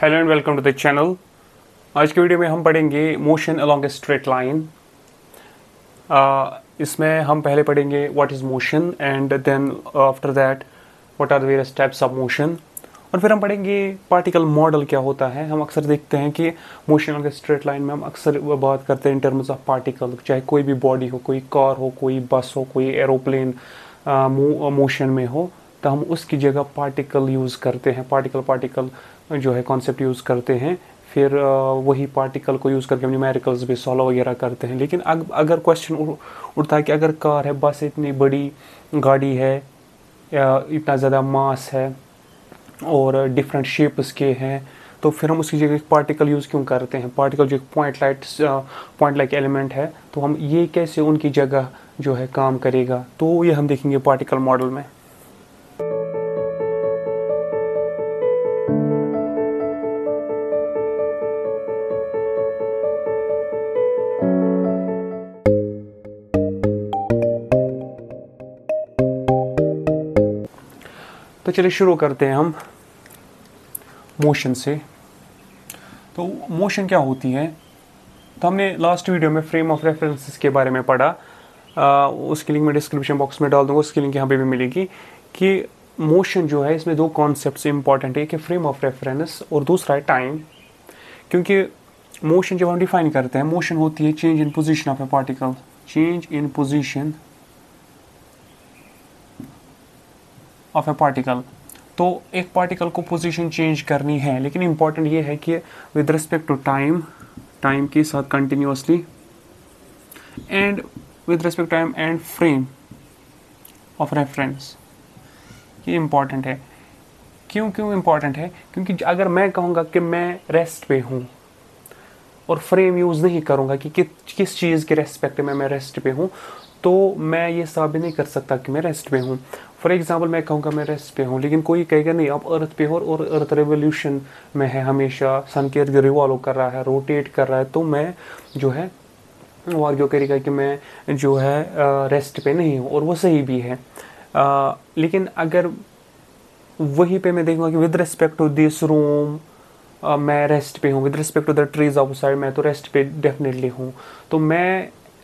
Hello and welcome to the channel. आज की video में हम पढ़ेंगे motion along a straight line. इसमें हम पहले पढ़ेंगे what is motion and then after that what are the various types of motion, और फिर हम पढ़ेंगे पार्टिकल मॉडल क्या होता है। हम अक्सर देखते हैं कि motion along a straight line में हम अक्सर बात करते हैं इन टर्म्स ऑफ पार्टिकल, चाहे कोई भी बॉडी हो, कोई कार हो, कोई बस हो, कोई एरोप्लेन मोशन में हो, तो हम उसकी जगह पार्टिकल यूज़ करते हैं। पार्टिकल जो है कॉन्सेप्ट यूज़ करते हैं, फिर वही पार्टिकल को यूज़ करके हम न्यूमेरिकल्स भी सॉल्व वगैरह करते हैं। लेकिन अगर क्वेश्चन उठता है कि अगर कार है, बस इतनी बड़ी गाड़ी है, इतना ज़्यादा मास है और डिफरेंट शेप्स के हैं, तो फिर हम उसकी जगह एक पार्टिकल यूज़ क्यों करते हैं। पार्टिकल जो एक पॉइंट लाइक एलिमेंट है, तो हम ये कैसे उनकी जगह जो है काम करेगा, तो ये हम देखेंगे पार्टिकल मॉडल में। तो चलिए शुरू करते हैं हम मोशन से। तो मोशन क्या होती है, तो हमने लास्ट वीडियो में फ्रेम ऑफ रेफरेंसेस के बारे में पढ़ा। उसकी लिंक मैं डिस्क्रिप्शन बॉक्स में डाल दूंगा, उसकी लिंक यहाँ पे भी मिलेगी। कि मोशन जो है, इसमें दो कॉन्सेप्ट्स इंपॉर्टेंट है, एक है फ्रेम ऑफ रेफरेंस और दूसरा है टाइम। क्योंकि मोशन जब हम डिफाइन करते हैं, मोशन होती है change in position of a particle, change in position of a particle. तो एक पार्टिकल को पोजीशन चेंज करनी है, लेकिन इंपॉर्टेंट ये है कि विद रिस्पेक्ट टू टाइम के साथ continuously, and with respect time and frame of reference. ये इंपॉर्टेंट है। क्यों इंपॉर्टेंट है? क्योंकि अगर मैं कहूँगा कि मैं रेस्ट पे हूँ और फ्रेम यूज़ नहीं करूँगा कि किस चीज़ के रेस्पेक्ट में मैं रेस्ट पे हूँ, तो मैं ये साबित नहीं कर सकता कि मैं रेस्ट पे हूँ। फॉर एग्जांपल मैं कहूँगा मैं रेस्ट पे हूँ, लेकिन कोई कहेगा नहीं आप अर्थ पे हो और अर्थ रेवोल्यूशन में है, हमेशा सन के इर्द रिवॉल्व कर रहा है, रोटेट कर रहा है, तो मैं जो है वो आर्ग्यू करेगा कि मैं जो है रेस्ट पे नहीं हूँ, और वो सही भी है। लेकिन अगर वहीं पे मैं देखूँगा कि with respect to this room मैं रेस्ट पे हूँ, with respect to the trees outside मैं तो रेस्ट पे डेफिनेटली हूँ, तो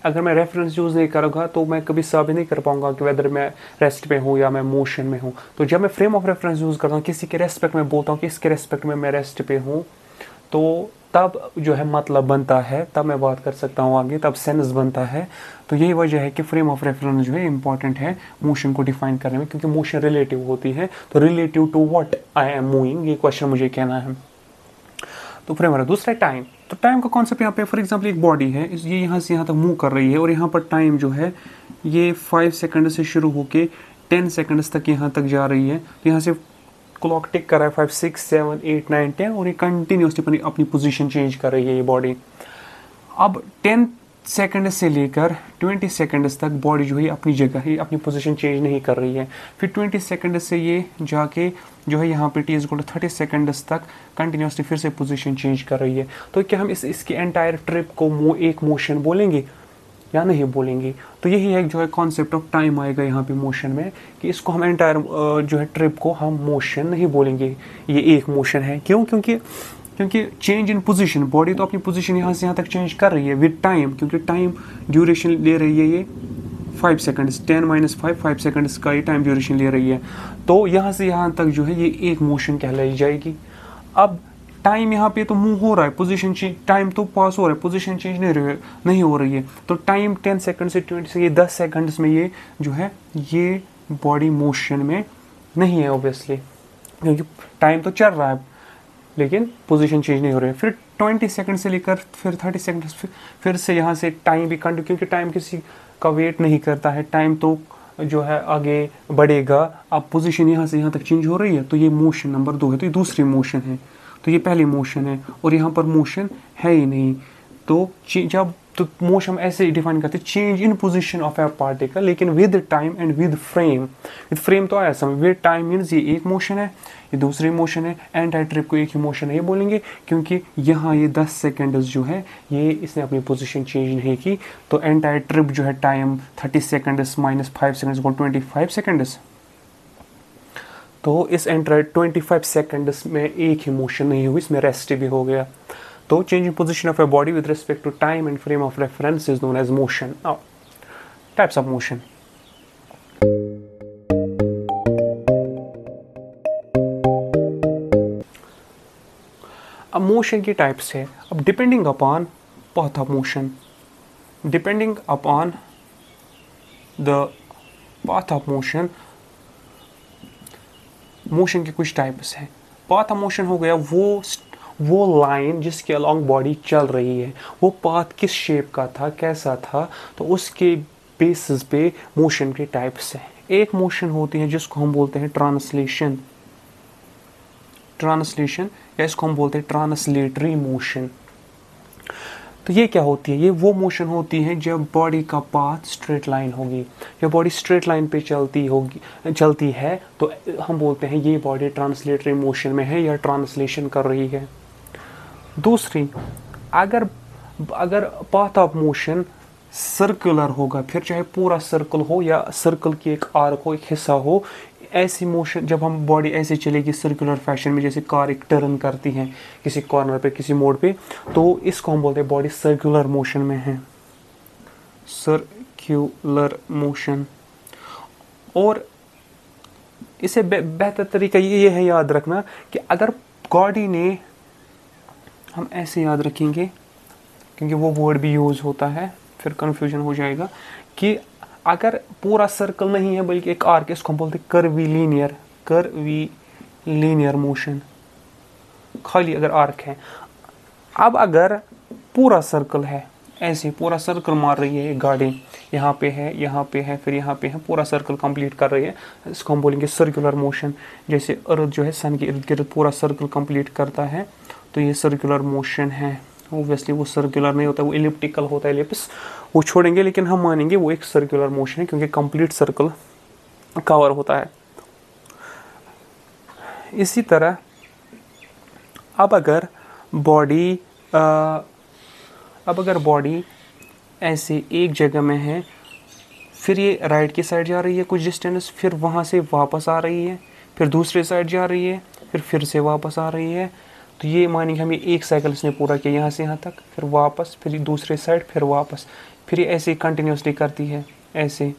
अगर मैं रेफरेंस यूज़ नहीं करूँगा तो मैं कभी साबित नहीं कर पाऊंगा कि वेदर मैं रेस्ट पे हूँ या मैं मोशन में हूँ। तो जब मैं फ्रेम ऑफ रेफरेंस यूज़ करता हूँ, किसी के रेस्पेक्ट में बोलता हूँ कि इसके रेस्पेक्ट में मैं रेस्ट पे हूँ, तो तब जो है मतलब बनता है, तब मैं बात कर सकता हूँ आगे, तब सेंस बनता है। तो यही वजह है कि फ्रेम ऑफ रेफरेंस जो है इंपॉर्टेंट है मोशन को डिफाइन करने में, क्योंकि मोशन रिलेटिव होती है। तो relative to what I am moving, ये क्वेश्चन मुझे कहना है। तो फ्रेम है। दूसरा टाइम। तो टाइम का कॉन्सेप्ट यहाँ पे, फॉर एग्जांपल एक बॉडी है, ये यहाँ से यहाँ तक मूव कर रही है, और यहाँ पर टाइम जो है ये 5 सेकंड से शुरू होके 10 सेकंड्स तक यहाँ तक जा रही है। तो यहाँ से क्लॉक टिक कर रहा है 5 6 7 8 9 10, और ये कंटिन्यूसली अपनी पोजीशन चेंज कर रही है ये बॉडी। अब 10 सेकंड से लेकर 20 सेकंड्स तक बॉडी जो है अपनी जगह ही अपनी पोजीशन चेंज नहीं कर रही है। फिर 20 सेकंड से ये जाके जो है यहाँ पे टी इज 30 सेकंड्स तक कंटिन्यूसली फिर से पोजीशन चेंज कर रही है। तो क्या हम इसकी एंटायर ट्रिप को एक मोशन बोलेंगे या नहीं बोलेंगे? तो यही है जो है कॉन्सेप्ट ऑफ टाइम आएगा यहाँ पे मोशन में, कि इसको हम एंटायर जो है ट्रिप को हम मोशन नहीं बोलेंगे, ये एक मोशन है। क्यों? क्योंकि चेंज इन पोजीशन, बॉडी तो अपनी पोजीशन यहाँ से यहाँ तक चेंज कर रही है विद टाइम, क्योंकि टाइम ड्यूरेशन ले रही है ये 5 सेकंड्स, 10 - 5 सेकंड्स का ये टाइम ड्यूरेशन ले रही है। तो यहाँ से यहाँ तक जो है ये एक मोशन कहलाई जाएगी। अब टाइम यहाँ पे तो मूव हो रहा है, पोजीशन चेंज, टाइम तो पास हो रहा है, पोजीशन चेंज नहीं हो रही है। तो टाइम 10 सेकंड से 20 से ये 10 सेकंड्स में ये जो है ये बॉडी मोशन में नहीं है ऑब्वियसली, क्योंकि टाइम तो चल रहा है लेकिन पोजीशन चेंज नहीं हो रही है। फिर 20 सेकंड से लेकर फिर 30 सेकंड फिर से यहाँ से टाइम भी कंटिन्यू, क्योंकि टाइम किसी का वेट नहीं करता है, टाइम तो जो है आगे बढ़ेगा। अब पोजीशन यहाँ से यहाँ तक चेंज हो रही है, तो ये मोशन नंबर 2 है। तो ये दूसरी मोशन है, तो ये पहली मोशन है, और यहाँ पर मोशन है ही नहीं। तो जब तो मोशन ऐसे डिफाइन करते हैं, change in position of a particle, लेकिन with time and with frame. With frame तो आया समझ, विद टाइम मीन्स ये एक मोशन है, ये दूसरी मोशन है, एंटायर ट्रिप को एक ही मोशन है ये बोलेंगे, क्योंकि यहाँ ये 10 सेकेंड्स जो है ये इसने अपनी पोजीशन चेंज नहीं की। तो एंटायर ट्रिप जो है टाइम 30 सेकेंड्स - 5 सेकेंड्स को 25 सेकेंड्स। तो इस एंटर 25 सेकंड्स में एक ही मोशन नहीं हुई, इसमें रेस्ट भी हो गया। तो changing position of a body with respect to time and frame of reference is known as motion. Now types of motion. अब मोशन की टाइप्स है। अब depending upon path of motion, depending upon the path of motion, motion की कुछ types हैं। Path of motion हो गया वो लाइन जिसके अलोंग बॉडी चल रही है, वो पाथ किस शेप का था, कैसा था, तो उसके बेसिस पे मोशन के टाइप्स हैं। एक मोशन होती है जिसको हम बोलते हैं ट्रांसलेशन, या इसको हम बोलते हैं ट्रांसलेटरी मोशन। तो ये क्या होती है? ये वो मोशन होती है जब बॉडी का पाथ स्ट्रेट लाइन होगी, जब बॉडी स्ट्रेट लाइन पे चलती है तो हम बोलते हैं ये बॉडी ट्रांसलेटरी मोशन में है या ट्रांसलेशन कर रही है। दूसरी, अगर पाथ ऑफ मोशन सर्कुलर होगा, फिर चाहे पूरा सर्कल हो या सर्कल की एक आर्क हो, एक हिस्सा हो, ऐसी मोशन जब हम बॉडी ऐसे चलेगी सर्कुलर फैशन में, जैसे कार एक टर्न करती है किसी कॉर्नर पे, किसी मोड़ पे, तो इसको हम बोलते हैं बॉडी सर्कुलर मोशन में है, सर्कुलर मोशन। और इसे बेहतर तरीका ये है याद रखना कि अगर बॉडी ने, हम ऐसे याद रखेंगे क्योंकि वो वर्ड भी यूज होता है, फिर कंफ्यूजन हो जाएगा, कि अगर पूरा सर्कल नहीं है बल्कि एक आर्क, इसको हम बोलते हैं कर्वीलिनियर मोशन, खाली अगर आर्क है। अब अगर पूरा सर्कल है, ऐसे पूरा सर्कल मार रही है गाड़ी, यहाँ पे है, यहाँ पे है, फिर यहाँ पे है, पूरा सर्कल कंप्लीट कर रही है, इसको हम बोलेंगे सर्कुलर मोशन। जैसे अर्थ जो है सन के इर्द गिर्द पूरा सर्कल कंप्लीट करता है, तो ये सर्कुलर मोशन है। ऑब्वियसली वो सर्कुलर नहीं होता, वो इलिप्टिकल होता है, एलिप्स वो छोड़ेंगे, लेकिन हम मानेंगे वो एक सर्कुलर मोशन है क्योंकि कंप्लीट सर्कल कवर होता है। इसी तरह अब अगर बॉडी ऐसे एक जगह में है, फिर ये राइट की साइड जा रही है कुछ डिस्टेंस, फिर वहाँ से वापस आ रही है, फिर दूसरे साइड जा रही है, फिर से वापस आ रही है, तो ये मानेंगे हमें एक साइकिल इसने पूरा किया, यहाँ से यहाँ तक, फिर वापस, फिर दूसरे साइड, फिर वापस, फिर ये ऐसे कंटिन्यूसली करती है ऐसे।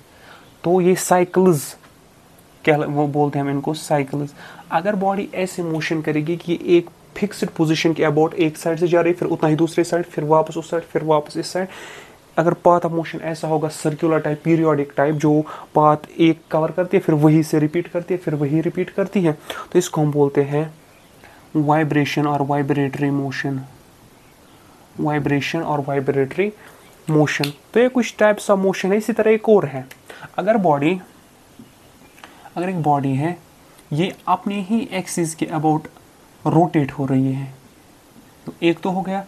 तो ये साइकिल्स क्या वो बोलते हैं हम इनको, साइकिल्स। अगर बॉडी ऐसे मोशन करेगी कि एक फिक्स्ड पोजीशन के अबाउट एक साइड से जा रही है, फिर उतना ही दूसरे साइड, फिर वापस उस साइड, फिर वापस इस साइड, अगर पाथ ऑफ मोशन ऐसा होगा सर्कुलर टाइप, पीरियोडिक टाइप, जो पाथ एक कवर करती है फिर वही से रिपीट करती है, फिर वही रिपीट करती है, तो इसको हम बोलते हैं वाइब्रेशन और वाइब्रेटरी मोशन, वाइब्रेशन और वाइब्रेटरी मोशन। तो ये कुछ टाइप्स ऑफ मोशन है। इसी तरह एक और है, अगर एक बॉडी है, ये अपने ही एक्सिस के अबाउट रोटेट हो रही है, तो एक तो हो गया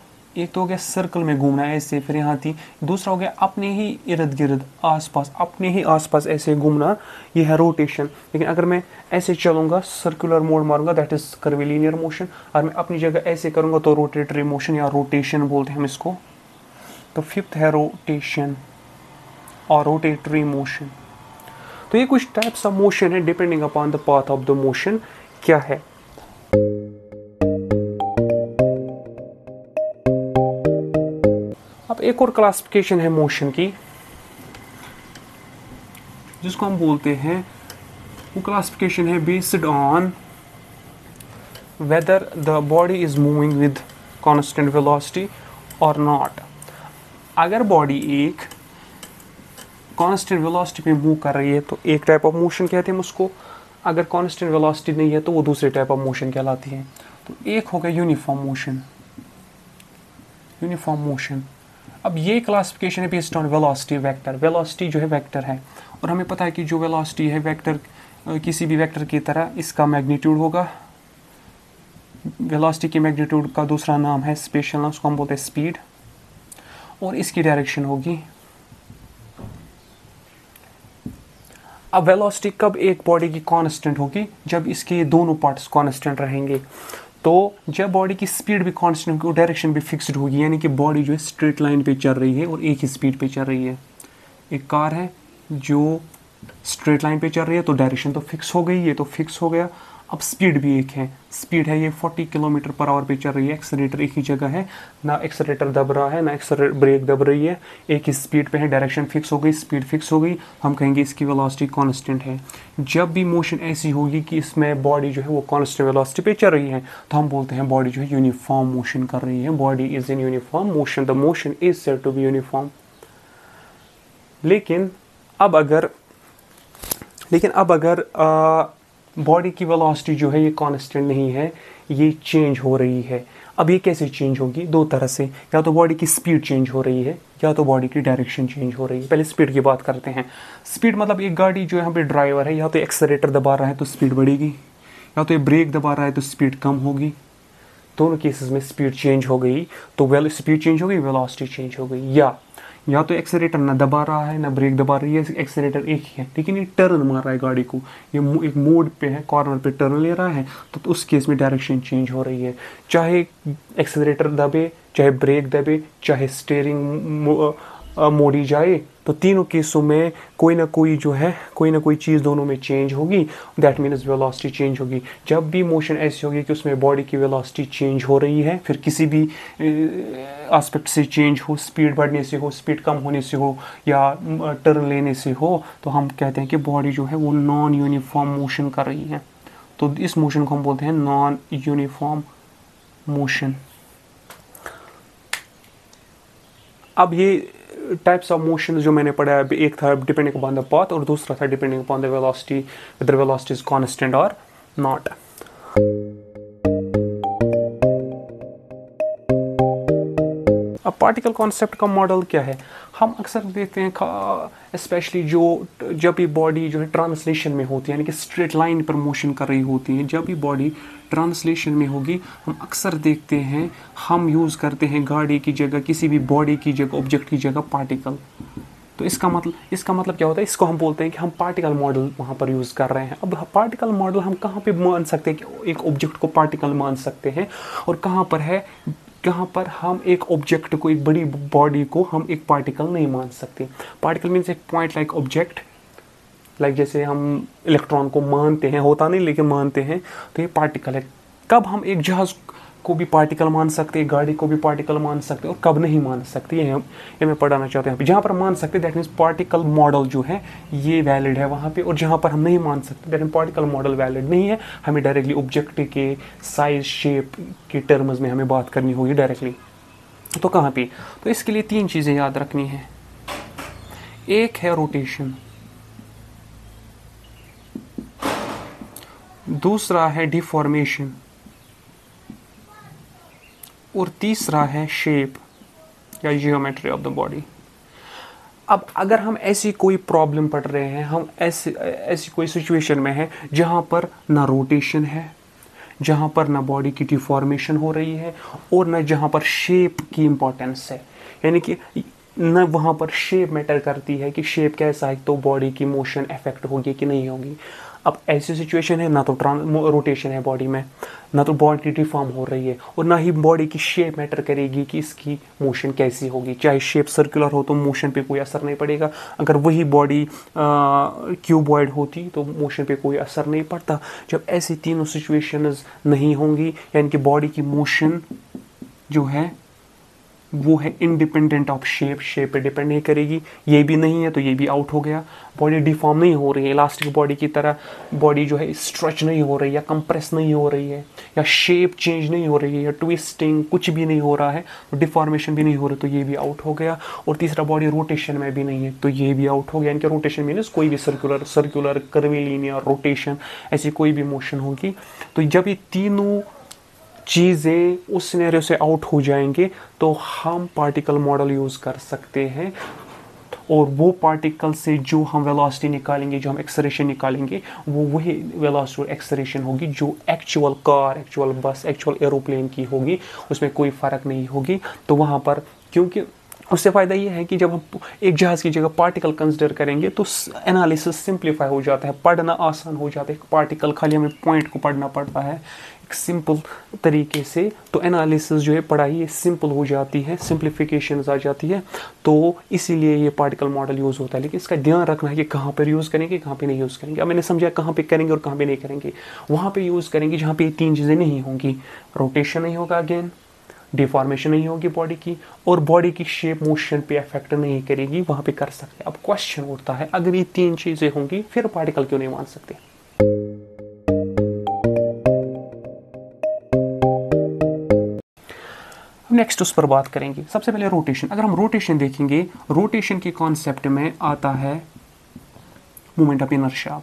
सर्कल में घूमना ऐसे, फिर यहाँ थी, दूसरा हो गया अपने ही इर्द गिर्द आसपास ऐसे घूमना, ये है रोटेशन। लेकिन अगर मैं ऐसे चलूंगा, सर्कुलर मोड मारूंगा, दैट इज कर्विलिनियर मोशन, और मैं अपनी जगह ऐसे करूंगा तो रोटेटरी मोशन या रोटेशन बोलते हैं हम इसको। तो फिफ्थ है रोटेशन और रोटेटरी मोशन। तो ये कुछ टाइप्स ऑफ मोशन है depending upon the path of the motion क्या है। अब एक और क्लासिफिकेशन है मोशन की, जिसको हम बोलते हैं, वो क्लासिफिकेशन है based on whether the body is moving with constant velocity और नॉट। अगर बॉडी एक कांस्टेंट वेलोसिटी पे मूव कर रही है तो एक टाइप ऑफ मोशन कहते हैं उसको, अगर कांस्टेंट वेलोसिटी नहीं है तो वो दूसरे टाइप ऑफ मोशन कहलाती है। तो एक हो गया यूनिफॉर्म मोशन। अब ये क्लासिफिकेशन है based on velocity vector. Velocity जो है वेक्टर है, और हमें पता है कि जो वेलोसिटी है वेक्टर, किसी भी वेक्टर की तरह इसका मैग्नीट्यूड होगा। वेलोसिटी के मैग्नीट्यूड का दूसरा नाम है स्पेशल नाम, उसको हम बोलते हैं स्पीड, और इसकी डायरेक्शन होगी। अब वेलोसिटी कब एक बॉडी की कांस्टेंट होगी? जब इसके दोनों पार्ट्स कांस्टेंट रहेंगे। तो जब बॉडी की स्पीड भी कांस्टेंट होगी, डायरेक्शन भी फिक्स्ड होगी, यानी कि बॉडी जो है स्ट्रेट लाइन पे चल रही है और एक ही स्पीड पे चल रही है। एक कार है जो स्ट्रेट लाइन पे चल रही है तो डायरेक्शन तो फिक्स हो गई, ये तो फिक्स हो गया। अब स्पीड भी एक है, स्पीड है ये 40 किलोमीटर पर आवर पे चल रही है, एक्सेलेरेटर एक ही जगह है, ना एक्सेलेरेटर दब रहा है ना एक्सेलेरेटर ब्रेक दब रही है, एक ही स्पीड पे है, डायरेक्शन फिक्स हो गई, स्पीड फिक्स हो गई, हम कहेंगे इसकी वेलोसिटी कांस्टेंट है। जब भी मोशन ऐसी होगी कि इसमें बॉडी जो है वो कांस्टेंट वेलोसिटी पे चल रही है तो हम बोलते हैं बॉडी जो है यूनिफॉर्म मोशन कर रही है, body is in uniform motion, the motion is said to be uniform. लेकिन अब अगर बॉडी की वेलोसिटी जो है ये कांस्टेंट नहीं है, ये चेंज हो रही है। अब ये कैसे चेंज होगी? दो तरह से, या तो बॉडी की स्पीड चेंज हो रही है या तो बॉडी की डायरेक्शन चेंज हो रही है। पहले स्पीड की बात करते हैं। स्पीड मतलब एक गाड़ी जो यहाँ पे ड्राइवर है, या तो एक्सेलेरेटर दबा रहा है तो स्पीड बढ़ेगी, या तो ये ब्रेक दबा रहा है तो स्पीड कम होगी। दोनों केसेस में स्पीड चेंज हो गई तो स्पीड चेंज हो गई, वेलोसिटी चेंज हो गई। या तो एक्सेलेरेटर ना दबा रहा है ना ब्रेक दबा रही है, एक्सेलेरेटर एक ही है लेकिन ये टर्न मार रहा है गाड़ी को, ये एक मोड पे है, कॉर्नर पे टर्न ले रहा है, तो उस केस में डायरेक्शन चेंज हो रही है। चाहे एक्सेलेरेटर दबे, चाहे ब्रेक दबे, चाहे स्टीयरिंग मोड़ी जाए, तो तीनों केसों में कोई ना कोई चीज़ दोनों में चेंज होगी। दैट मीन्स वेलोसिटी चेंज होगी। जब भी मोशन ऐसी होगी कि उसमें बॉडी की वेलोसिटी चेंज हो रही है, फिर किसी भी एस्पेक्ट से चेंज हो, स्पीड बढ़ने से हो, स्पीड कम होने से हो, या टर्न लेने से हो, तो हम कहते हैं कि बॉडी जो है वो नॉन यूनिफॉर्म मोशन कर रही है। तो इस मोशन को हम बोलते हैं नॉन यूनिफॉर्म मोशन। अब ये टाइप्स ऑफ मोशन जो मैंने पढ़ा है, एक था डिपेंडिंग अपॉन द पाथ और दूसरा था depending upon the velocity, whether velocity is constant और नॉट। अब पार्टिकल कॉन्सेप्ट का मॉडल क्या है? हम अक्सर देखते हैं स्पेशली जब भी बॉडी जो है ट्रांसलेशन में होती है, यानी कि स्ट्रेट लाइन पर मोशन कर रही होती है, जब भी बॉडी ट्रांसलेशन में होगी हम अक्सर देखते हैं, हम यूज़ करते हैं गाड़ी की जगह, किसी भी बॉडी की जगह, ऑब्जेक्ट की जगह पार्टिकल। तो इसका मतलब क्या होता है? इसको हम बोलते हैं कि हम पार्टिकल मॉडल वहाँ पर यूज़ कर रहे हैं। अब पार्टिकल मॉडल हम कहाँ पे मान सकते हैं कि एक ऑब्जेक्ट को पार्टिकल मान सकते हैं, और कहाँ पर हम एक ऑब्जेक्ट को, एक बड़ी बॉडी को हम एक पार्टिकल नहीं मान सकते। पार्टिकल मीन्स एक पॉइंट लाइक ऑब्जेक्ट, लाइक जैसे हम इलेक्ट्रॉन को मानते हैं, होता नहीं लेकिन मानते हैं, तो ये पार्टिकल है। कब हम एक जहाज़ को भी पार्टिकल मान सकते हैं, गाड़ी को भी पार्टिकल मान सकते हैं, और कब नहीं मान सकते, ये मैं पढ़ाना चाहता हूँ। जहाँ पर मान सकते दैट मीन्स पार्टिकल मॉडल जो है ये वैलिड है वहाँ पे, और जहाँ पर हम नहीं मान सकते that means particle model valid नहीं है। हमें डायरेक्टली ऑब्जेक्ट के साइज, शेप के टर्म्स में हमें बात करनी होगी डायरेक्टली। तो कहाँ पे? तो इसके लिए 3 चीज़ें याद रखनी है। एक है रोटेशन, दूसरा है डिफॉर्मेशन, और तीसरा है शेप या जियोमेट्री ऑफ द बॉडी। अब अगर हम ऐसी कोई प्रॉब्लम पढ़ रहे हैं, हम ऐसी कोई सिचुएशन में है जहाँ पर ना रोटेशन है, जहाँ पर ना बॉडी की डिफॉर्मेशन हो रही है, और ना जहाँ पर शेप की इम्पोर्टेंस है, यानी कि न वहाँ पर शेप मैटर करती है कि शेप कैसा है तो बॉडी की मोशन इफेक्ट होगी कि नहीं होगी। अब ऐसी सिचुएशन है ना तो रोटेशन है बॉडी में, ना तो बॉडी डिफॉर्म हो रही है, और ना ही बॉडी की शेप मैटर करेगी कि इसकी मोशन कैसी होगी। चाहे शेप सर्कुलर हो तो मोशन पे कोई असर नहीं पड़ेगा, अगर वही बॉडी क्यूबॉइड होती तो मोशन पे कोई असर नहीं पड़ता। जब ऐसी तीनों सिचुएशंस नहीं होंगी, यानी कि बॉडी की मोशन जो है वो है इंडिपेंडेंट ऑफ शेप पे डिपेंड नहीं करेगी, ये भी नहीं है तो ये भी आउट हो गया। बॉडी डिफॉर्म नहीं हो रही है, इलास्टिक बॉडी की तरह बॉडी जो है स्ट्रेच नहीं हो रही है, कंप्रेस नहीं हो रही है, या शेप चेंज नहीं हो रही है, या ट्विस्टिंग कुछ भी नहीं हो रहा है, तो डिफॉर्मेशन भी नहीं हो रही, तो ये भी आउट हो गया। और तीसरा, बॉडी रोटेशन में भी नहीं है तो ये भी आउट हो गया। यानी कि रोटेशन मीन्स कोई भी सर्कुलर कर्वीलिनियर रोटेशन, ऐसी कोई भी मोशन होगी। तो जब ये तीनों चीज़ें उस सिनेरियो से आउट हो जाएंगे तो हम पार्टिकल मॉडल यूज़ कर सकते हैं, और वो पार्टिकल से जो हम वेलोसिटी निकालेंगे, जो हम एक्सेलरेशन निकालेंगे, वो वही वेलोसिटी और एक्सेलरेशन होगी जो एक्चुअल कार, एक्चुअल बस, एक्चुअल एरोप्लेन की होगी, उसमें कोई फ़र्क नहीं होगी। तो वहाँ पर क्योंकि उससे फ़ायदा ये है कि जब हम एक जहाज़ की जगह पार्टिकल कंसिडर करेंगे तो एनालिसिस सिंप्लीफाई हो जाता है, पढ़ना आसान हो जाता है। एक पार्टिकल खाली हमें पॉइंट को पढ़ना पड़ता है एक सिंपल तरीके से, तो एनालिसिस जो है पढ़ाई ये सिंपल हो जाती है, सिंप्लीफिकेशन आ जाती है। तो इसीलिए ये पार्टिकल मॉडल यूज़ होता है। लेकिन इसका ध्यान रखना है कि कहाँ पर यूज़ करेंगे, कहाँ पर नहीं यूज़ करेंगे। अब मैंने समझा कहाँ पर करेंगे और कहाँ पर नहीं करेंगे। वहाँ पर यूज़ करेंगे जहाँ पर ये तीन चीज़ें नहीं होंगी, रोटेशन नहीं होगा, अगेन डिफॉर्मेशन नहीं होगी बॉडी की, और बॉडी की शेप मोशन पे इफेक्ट नहीं करेगी, वहां पे कर सकते हैं। अब क्वेश्चन उठता है अगर ये तीन चीजें होंगी फिर पार्टिकल क्यों नहीं मान सकते। नेक्स्ट उस पर बात करेंगे। सबसे पहले रोटेशन। अगर हम रोटेशन देखेंगे, रोटेशन के कॉन्सेप्ट में आता है मोमेंट ऑफ इनर्शिया।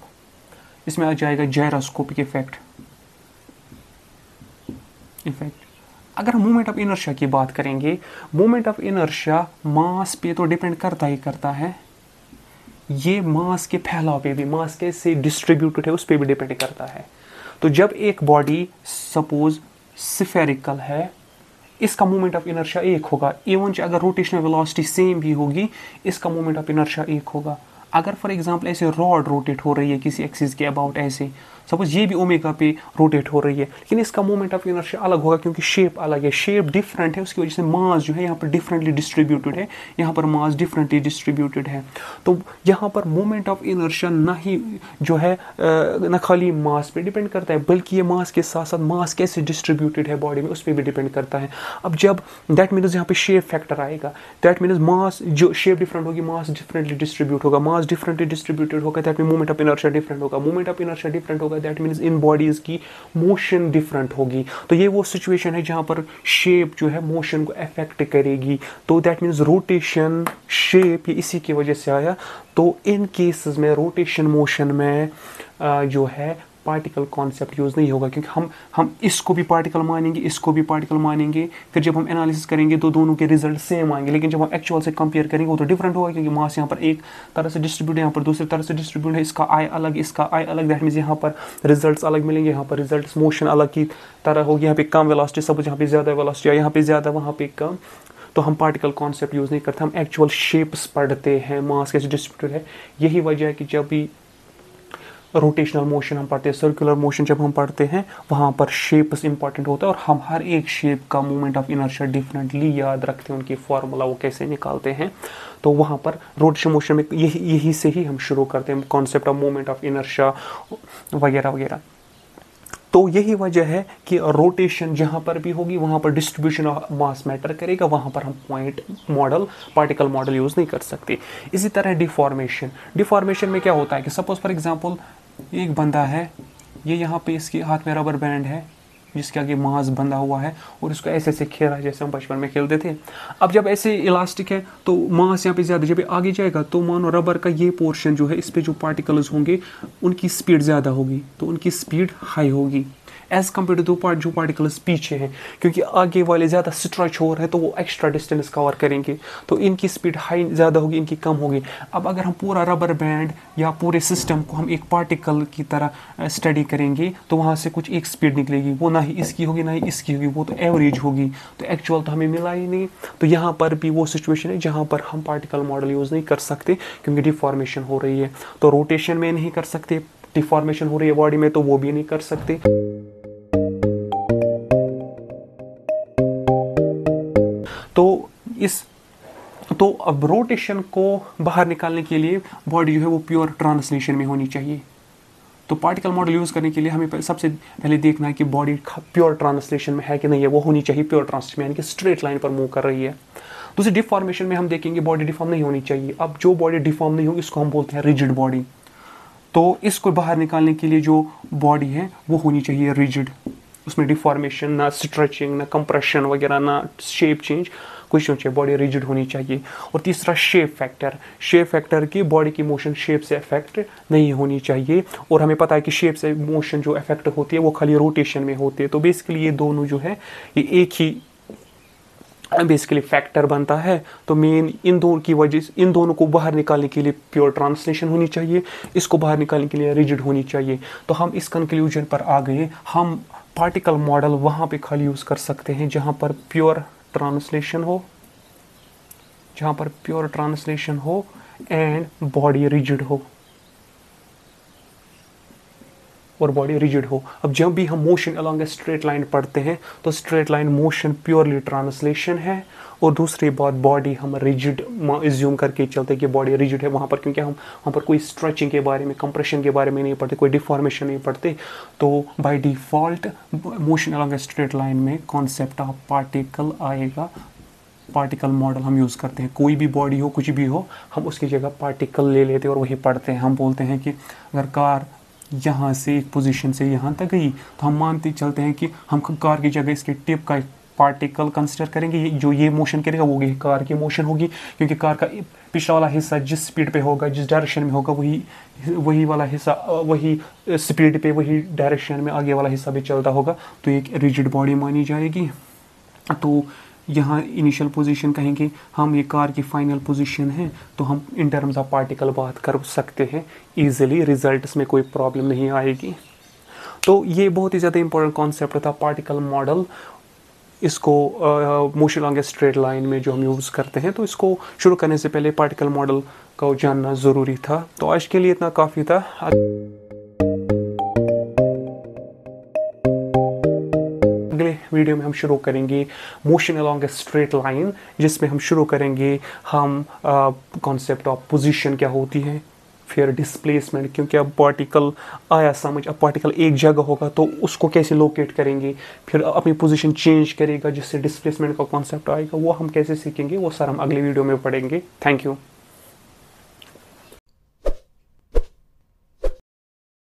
इसमें आ जाएगा जायरोस्कोपिक इफेक्ट। अगर हम मोमेंट ऑफ इनर्शिया की बात करेंगे, मोमेंट ऑफ इनर्शिया मास पे तो डिपेंड करता ही करता है, ये मास के फैलाव पे भी, मास कैसे डिस्ट्रीब्यूटेड है उस पे भी डिपेंड करता है। तो जब एक बॉडी सपोज स्फेरिकल है, इसका मोमेंट ऑफ इनर्शिया एक होगा, इवन अगर रोटेशनल वेलोसिटी सेम भी होगी, इसका मोमेंट ऑफ इनर्शिया एक होगा। अगर फॉर एग्जांपल ऐसे रॉड रोटेट हो रही है किसी एक्सिस के अबाउट, ऐसे सपोज ये भी ओमेगा पे रोटेट हो रही है, लेकिन इसका मोमेंट ऑफ इनर्शिया अलग होगा क्योंकि शेप अलग है, शेप डिफरेंट है, उसकी वजह से मास जो है यहाँ पर डिफरेंटली डिस्ट्रीब्यूटेड है, यहाँ पर मास डिफरेंटली डिस्ट्रीब्यूटेड है। तो यहाँ पर मोमेंट ऑफ इनर्शिया ना ही जो है न खाली मास पे डिपेंड करता है, बल्कि ये मास के साथ साथ मास कैसे डिस्ट्रीब्यूटेड है बॉडी में उस पर भी डिपेंड करता है। अब जब दैट मीन्स यहाँ पे शेप फैक्टर आएगा, दैट मीन्स मास जो शेप डिफरेंट होगी, मास डिफरेंटली डिस्ट्रीब्यूट होगा, मास डिफरेंटली डिस्ट्रीब्यूटेड होगा, that mean moment of inertia different होगा, मोमेंट ऑफ इनर्शिया डिफरेंट होगा, दैट मीन्स इन बॉडीज की मोशन डिफरेंट होगी। तो ये वो सिचुएशन है जहां पर शेप जो है मोशन को अफेक्ट करेगी। तो दैट मीन्स रोटेशन शेप ये इसी की वजह से आया। तो इन केसेस में रोटेशन मोशन में जो है पार्टिकल कॉन्सेप्ट यूज नहीं होगा, क्योंकि हम इसको भी पार्टिकल मानेंगे, इसको भी पार्टिकल मानेंगे, फिर जब हम एनालिसिस करेंगे तो दोनों के रिजल्ट सेम आएंगे, लेकिन जब हम एक्चुअल से कंपेयर करेंगे वो तो डिफरेंट होगा, क्योंकि मास यहाँ पर एक तरह से डिस्ट्रीब्यूट है, यहाँ पर दूसरी तरह से डिस्ट्रीब्यूट है, इसका आई अलग, इसका आई अलग, दैट मीन्स यहाँ पर रिजल्ट्स अलग मिलेंगे, यहाँ पर रिजल्ट्स मोशन अलग की तरह होगी, यहाँ पे कम वेलोसिटी, सपोज यहाँ पे ज्यादा वेलोसिटी, यहाँ पे ज्यादा, वहाँ पे कम। तो हम पार्टिकल कॉन्सेप्ट यूज नहीं करते, हम एक्चुअल शेप्स पढ़ते हैं, मास कैसे डिस्ट्रीब्यूटेड है। यही वजह है कि जब भी रोटेशनल मोशन हम पढ़ते हैं, सर्कुलर मोशन जब हम पढ़ते हैं, वहाँ पर शेप्स इंपॉर्टेंट होता है, और हम हर एक शेप का मोमेंट ऑफ इनर्शिया डिफरेंटली याद रखते हैं, उनकी फॉर्मूला वो कैसे निकालते हैं। तो वहाँ पर रोटेशन मोशन में यही से ही हम शुरू करते हैं, concept of moment of inertia वगैरह वगैरह। तो यही वजह है कि रोटेशन जहां पर भी होगी वहां पर डिस्ट्रीब्यूशन ऑफ मास मैटर करेगा, वहां पर हम point model, particle model use नहीं कर सकते। इसी तरह डिफॉर्मेशन, डिफॉर्मेशन में क्या होता है कि सपोज फॉर एग्जांपल एक बंदा है, ये यहाँ पे इसके हाथ में रबर बैंड है जिसके आगे मास बंधा हुआ है, और इसको ऐसे ऐसे खेला जैसे हम बचपन में खेलते थे। अब जब ऐसे इलास्टिक है तो मास यहाँ पे ज्यादा, जब आगे जाएगा तो मानो रबर का ये पोर्शन जो है, इस पे जो पार्टिकल्स होंगे उनकी स्पीड ज्यादा होगी, तो उनकी स्पीड हाई होगी एज कम्पेयर टू जो पार्टिकल्स पीछे हैं, क्योंकि आगे वाले ज़्यादा स्ट्रेच हो रहे हैं तो वो एक्स्ट्रा डिस्टेंस कवर करेंगे, तो इनकी स्पीड हाई ज़्यादा होगी, इनकी कम होगी। अब अगर हम पूरा रबर बैंड या पूरे सिस्टम को हम एक पार्टिकल की तरह स्टडी करेंगे तो वहाँ से कुछ एक स्पीड निकलेगी, वो ना ही इसकी होगी ना ही इसकी होगी, वो तो एवरेज होगी, तो एक्चुअल तो हमें मिला ही नहीं। तो यहाँ पर भी वो सिचुएशन है जहाँ पर हम पार्टिकल मॉडल यूज़ नहीं कर सकते क्योंकि डिफॉर्मेशन हो रही है। तो रोटेशन में नहीं कर सकते, डिफॉर्मेशन हो रही है बॉडी में तो वो भी नहीं कर सकते। तो अब रोटेशन को बाहर निकालने के लिए बॉडी जो है वो प्योर ट्रांसलेशन में होनी चाहिए। तो पार्टिकल मॉडल यूज करने के लिए हमें सबसे पहले देखना है कि बॉडी प्योर ट्रांसलेशन में है कि नहीं है, वो होनी चाहिए प्योर ट्रांसलेशन में, यानी कि स्ट्रेट लाइन पर मूव कर रही है। दूसरी डिफॉर्मेशन में हम देखेंगे बॉडी डिफॉर्म नहीं होनी चाहिए। अब जो बॉडी डिफॉर्म नहीं होगी इसको हम बोलते हैं रिजिड बॉडी। तो इसको बाहर निकालने के लिए जो बॉडी है वो होनी चाहिए रिजिड, उसमें डिफॉर्मेशन ना, स्ट्रेचिंग ना, कंप्रेशन वगैरह ना, शेप चेंज कुछ नहीं चाहिए, बॉडी रिजिड होनी चाहिए। और तीसरा शेप फैक्टर, शेप फैक्टर की बॉडी की मोशन शेप से अफेक्ट नहीं होनी चाहिए, और हमें पता है कि शेप से मोशन जो अफेक्ट होती है वो खाली रोटेशन में होती है। तो बेसिकली ये दोनों जो है ये एक ही बेसिकली फैक्टर बनता है। तो मेन इन दोनों की वजह से, इन दोनों को बाहर निकालने के लिए प्योर ट्रांसलेशन होनी चाहिए, इसको बाहर निकालने के लिए रिजिड होनी चाहिए। तो हम इस कंक्लूजन पर आ गए, हम पार्टिकल मॉडल वहाँ पे खाली यूज़ कर सकते हैं जहाँ पर प्योर ट्रांसलेशन हो, जहाँ पर प्योर ट्रांसलेशन हो एंड बॉडी रिजिड हो और बॉडी रिजिड हो। अब जब भी हम motion along a straight line पढ़ते हैं तो straight line motion purely translation है, और दूसरी बात बॉडी हम रिजिड एज्यूम करके चलते हैं कि बॉडी रिजिड है वहाँ पर, क्योंकि हम वहाँ पर कोई स्ट्रेचिंग के बारे में, कंप्रेशन के बारे में नहीं पढ़ते, कोई डिफॉर्मेशन नहीं पढ़ते। तो by default motion along a straight line में कॉन्सेप्ट ऑफ पार्टिकल आएगा। पार्टिकल मॉडल हम यूज़ करते हैं, कोई भी बॉडी हो कुछ भी हो हम उसकी जगह पार्टिकल ले लेते हैं और वही पढ़ते हैं। हम बोलते हैं कि अगर कार यहाँ से एक पोजीशन से यहाँ तक गई तो हम मानते चलते हैं कि हम कार की जगह इसके टिप का पार्टिकल कंसिडर करेंगे, जो ये मोशन करेगा वो ये कार की मोशन होगी, क्योंकि कार का पिछला वाला हिस्सा जिस स्पीड पे होगा, जिस डायरेक्शन में होगा, वही वाला हिस्सा वही स्पीड पे वही डायरेक्शन में आगे वाला हिस्सा भी चलता होगा, तो एक रिजिड बॉडी मानी जाएगी। तो यहाँ इनिशियल पोजीशन कहेंगे हम, ये कार की फाइनल पोजीशन है, तो हम इन टर्म्स ऑफ पार्टिकल बात कर सकते हैं इजीली, रिजल्ट्स में कोई प्रॉब्लम नहीं आएगी। तो ये बहुत ही ज़्यादा इंपॉर्टेंट कॉन्सेप्ट था पार्टिकल मॉडल। इसको motion along a straight line में जो हम यूज़ करते हैं, तो इसको शुरू करने से पहले पार्टिकल मॉडल को जानना ज़रूरी था। तो आज के लिए इतना काफ़ी था। अगले वीडियो में हम शुरू करेंगे motion along a straight line, जिसमें हम शुरू करेंगे हम कॉन्सेप्ट ऑफ पोजीशन क्या होती है, फिर डिस्प्लेसमेंट, क्योंकि अब पार्टिकल आया समझ, अब पार्टिकल एक जगह होगा तो उसको कैसे लोकेट करेंगे, फिर अपनी पोजीशन चेंज करेगा जिससे डिस्प्लेसमेंट का कॉन्सेप्ट आएगा, वो हम कैसे सीखेंगे, वो सर हम अगले वीडियो में पढ़ेंगे। Thank you.